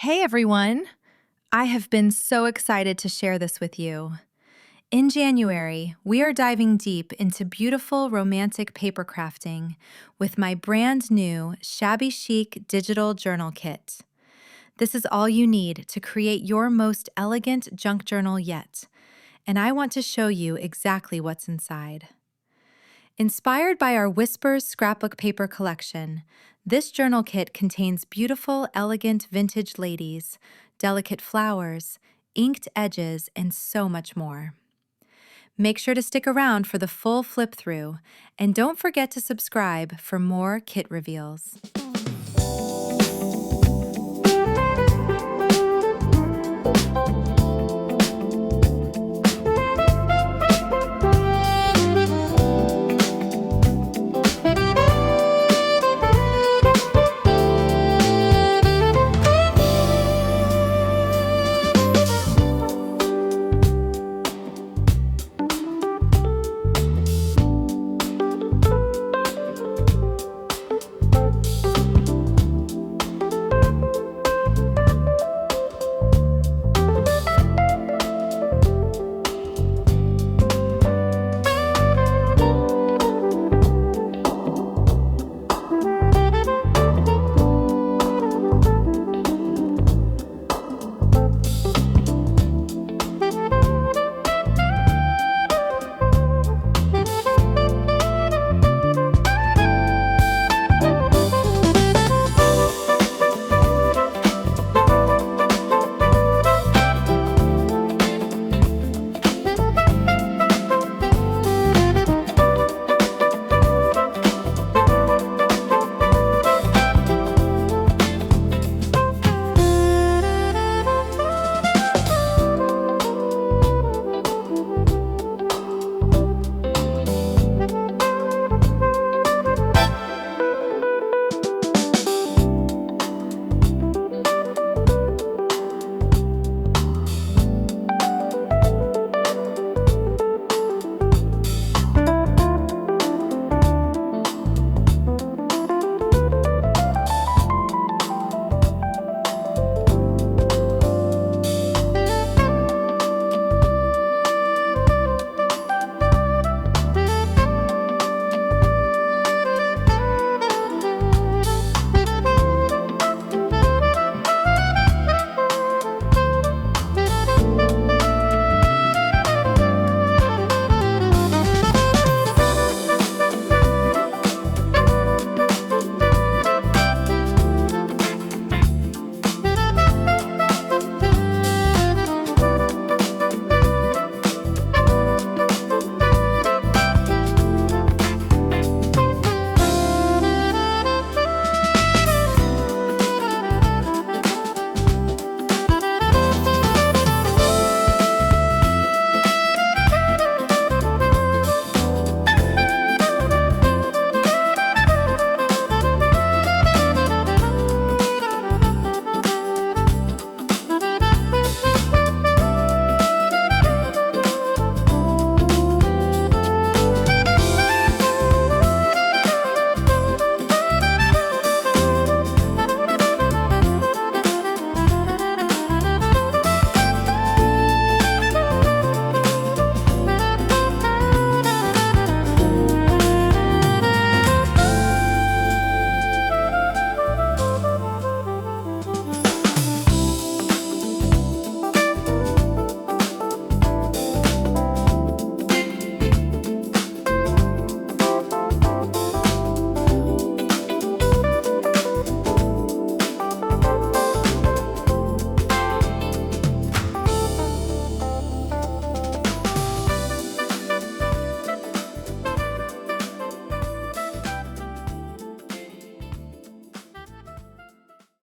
Hey everyone! I have been so excited to share this with you. In January, we are diving deep into beautiful romantic paper crafting with my brand new Shabby Chic digital journal kit. This is all you need to create your most elegant junk journal yet, and I want to show you exactly what's inside. Inspired by our Whispers scrapbook paper collection, this journal kit contains beautiful, elegant vintage ladies, delicate flowers, inked edges, and so much more. Make sure to stick around for the full flip through, and don't forget to subscribe for more kit reveals.